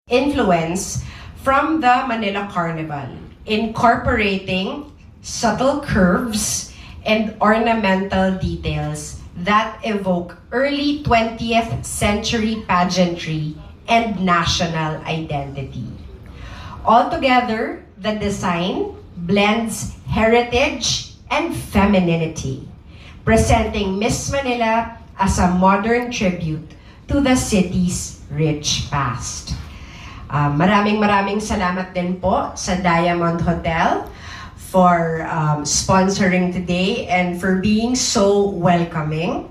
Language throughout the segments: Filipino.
influence from the Manila Carnival, incorporating subtle curves and ornamental details that evoke early 20th century pageantry and national identity. Altogether, the design blends heritage and femininity, presenting Miss Manila as a modern tribute to the city's rich past. Maraming salamat din po sa Diamond Hotel for sponsoring today and for being so welcoming.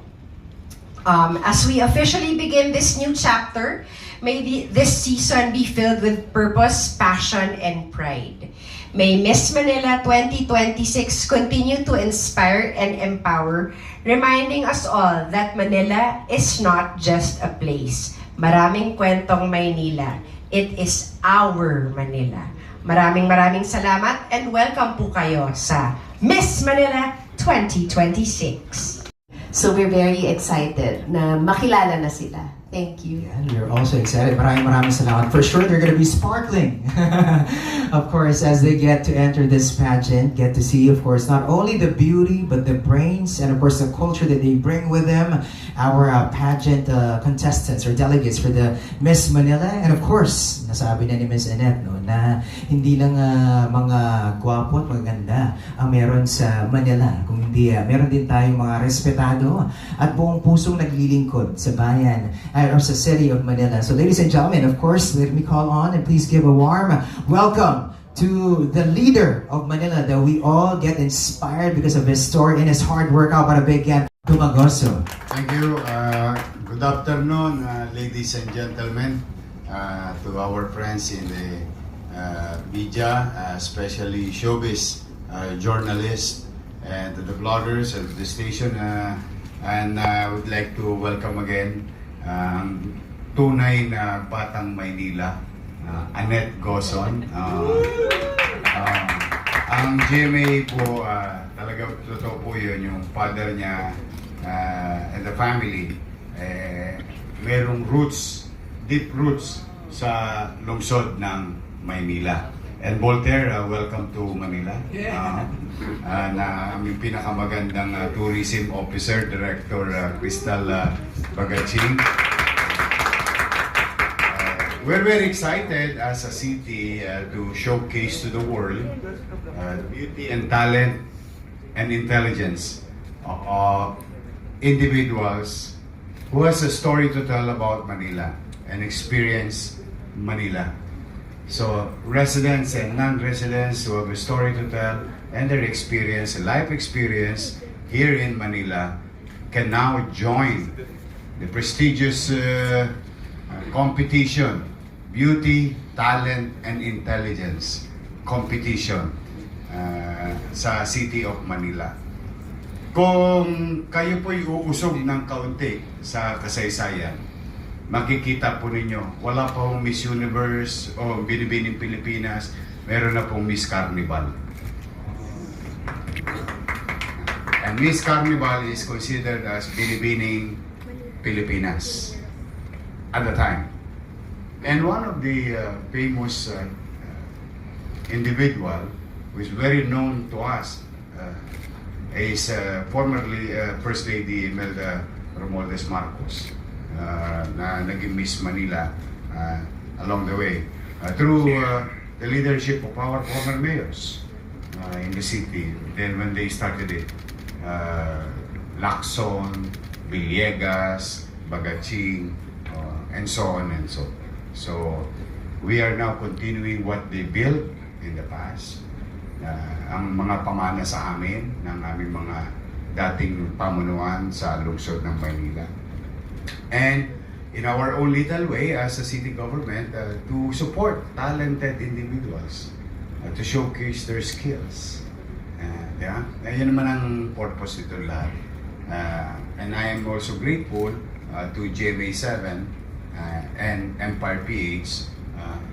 As we officially begin this new chapter, may this season be filled with purpose, passion, and pride. May Miss Manila 2026 continue to inspire and empower, reminding us all that Manila is not just a place. Maraming kwentong Maynila. It is our Manila. Maraming salamat and welcome po kayo sa Miss Manila 2026. So we're very excited na makilala na sila. Thank you. And we're also excited. Maraming salamat. For sure, they're going to be sparkling. Of course, as they get to enter this pageant, get to see, of course, not only the beauty, but the brains, and of course, the culture that they bring with them. Our pageant contestants or delegates for the Miss Manila. And of course, nasabi na ni Miss Annette, no, na hindi lang mga gwapo at maganda ang meron sa Manila. Kung hindi, meron din tayong mga respetado at buong pusong naglilingkod sa bayan or sa city of Manila. So ladies and gentlemen, of course, let me call on and please give a warm welcome to the leader of Manila that we all get inspired because of his story and his hard work. How about a big hand to Magoso? Thank you. Good afternoon, ladies and gentlemen, to our friends in the media, especially showbiz journalists, and to the bloggers at the station. And I would like to welcome again tunay na batang Maynila, Annette Gozon. Ang GMA po, talaga totoo po yun, yung father niya and the family, merong roots, deep roots sa lungsod ng Maynila. And Voltaire, welcome to Manila. Na aming pinakamagandang tourism officer, Director Crystal Bagaching. We're very excited as a city to showcase to the world beauty and talent and intelligence of individuals who has a story to tell about Manila and experience Manila. So residents and non-residents who have a story to tell and their experience, life experience here in Manila can now join the prestigious competition, Beauty, Talent, and Intelligence competition sa City of Manila. Kung kayo po'y uusog ng kaunti sa kasaysayan, makikita po ninyo, wala pa pong Miss Universe o Binibining Pilipinas, meron na pong Miss Carnival. And Miss Carnival is considered as Binibining Pilipinas at the time. And one of the famous individual who is very known to us is formerly First Lady Imelda Romualdez Marcos, na naging Miss Manila along the way through the leadership of our former mayors in the city. Then when they started it, Lacson, Villegas, Bagaching, and so on and so. So we are now continuing what they built in the past. Ang mga pamana sa amin ng aming mga dating pamunuan sa lungsod ng Maynila. And in our own little way as a city government, to support talented individuals, to showcase their skills. Yeah? Yan naman ang purpose nito lahat. And I am also grateful to GMA7 and Empire PH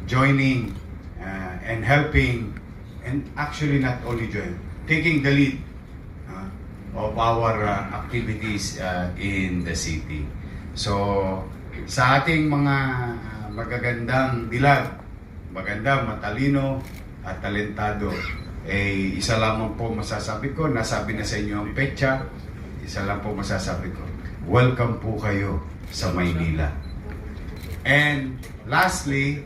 joining and helping, and actually not only join, taking the lead of our activities in the city. So sa ating mga magagandang dilag, maganda, matalino, at talentado. Isa lamang po masasabi ko, nasabi na sa inyo ang petsa, isa lang po masasabi ko, welcome po kayo sa Maynila. And lastly,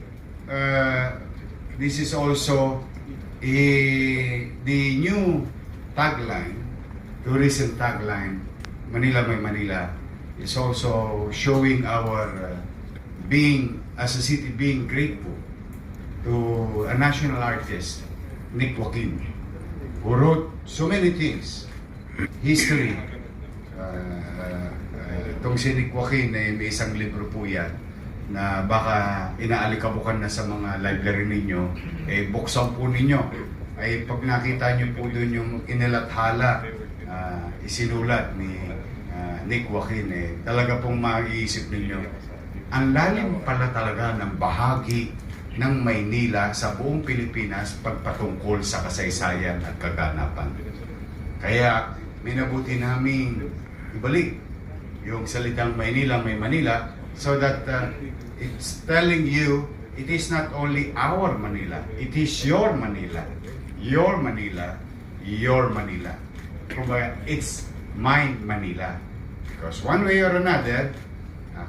this is also the new tagline, tourism tagline, Manila by Manila, is also showing our being, as a city, being grateful to a national artist, Nick Joaquin, who wrote so many things. History. Itong si Nick Joaquin, may isang libro po yan na baka inaalikabukan na sa mga library ninyo, buksan po ninyo. Pag nakita nyo po doon yung inilathala, isinulat ni Nick Joaquin, talaga pong maiisip ninyo, ang lalim pala talaga ng bahagi ng Maynila sa buong Pilipinas pagpatungkol sa kasaysayan at kaganapan. Kaya minabuti namin ibalik yung salitang Maynila may Manila so that it's telling you it is not only our Manila, it is your Manila. Your Manila, your Manila. Kumbaga, it's my Manila. Because one way or another,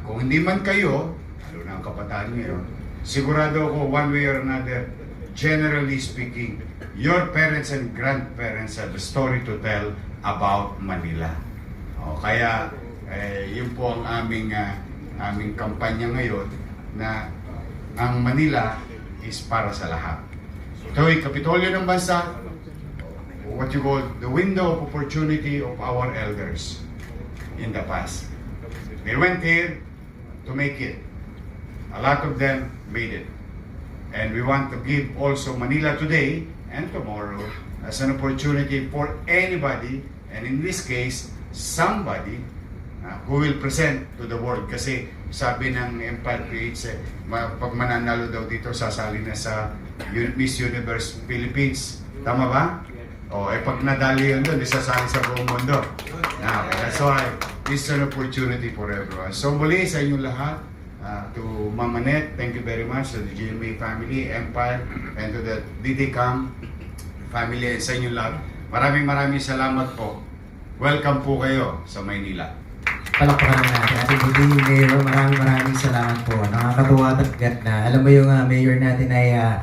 kung hindi man kayo, lalo na ang kabataan ngayon, sigurado ako one way or another, generally speaking, your parents and grandparents have a story to tell about Manila. Kaya, yun po ang aming kampanya ngayon na ang Manila is para sa lahat. Ito ay Kapitolyo ng Bansa, what you call the window of opportunity of our elders in the past. They went here to make it. A lot of them made it. And we want to give also Manila today and tomorrow as an opportunity for anybody, and in this case, somebody who will present to the world. Kasi sabi ng Empire Creates, pag mananalo daw dito, sasali na sa Miss Universe Philippines. Tama ba? Pag nadali yun doon, sasali sa buong mundo. Now, that's why this is an opportunity for everyone. So muli sa inyong lahat, to Mama Net, thank you very much, to the GMA family, Empire, and to the DDCAM family, and sa inyong lahat. Maraming salamat po. Welcome po kayo sa Maynila. Palakpakan natin. Ating buting Mayor, maraming salamat po. Nakakatuwa at ganda. Alam mo yung mayor natin ay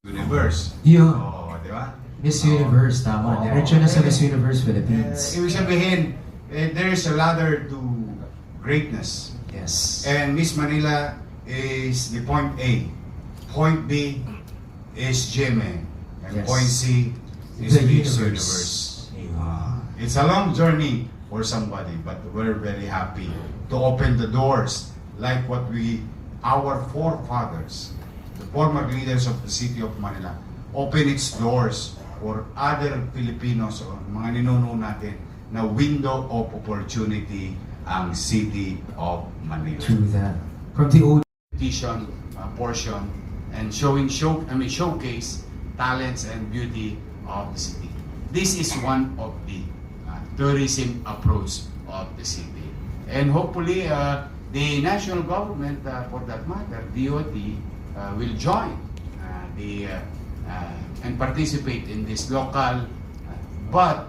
Universe. yung Di ba? Miss Universe, tama. Diretso na sa Miss Universe Philippines. Ibig sabihin, there is a ladder to greatness. Yes. And Miss Manila is the point A. Point B is GMA. And Yes. point C is The Miss universe. It's a long journey for somebody, but we're very happy to open the doors like what our forefathers, the former leaders of the city of Manila, open its doors for other Filipinos o mga ninuno natin na window of opportunity ang city of Manila. True that. From the old Competition portion and showcase talents and beauty of the city. This is one of the tourism approach of the city. And hopefully, the national government, for that matter, DOT, will join and participate in this local, but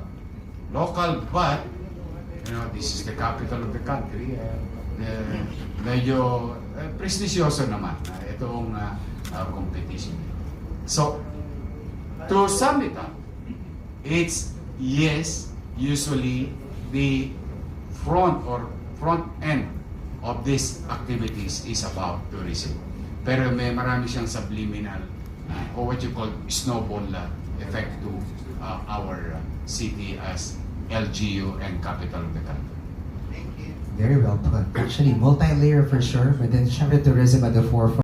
this is the capital of the country. Medyo prestisyoso naman itong competition. So, to sum it up, it's usually the front end of these activities is about tourism. Pero may marami siyang subliminal or what you call snowball effect to our city as LGU and capital of the country. very well put. Actually, multi-layer for sure, but then syempre tourism at the forefront.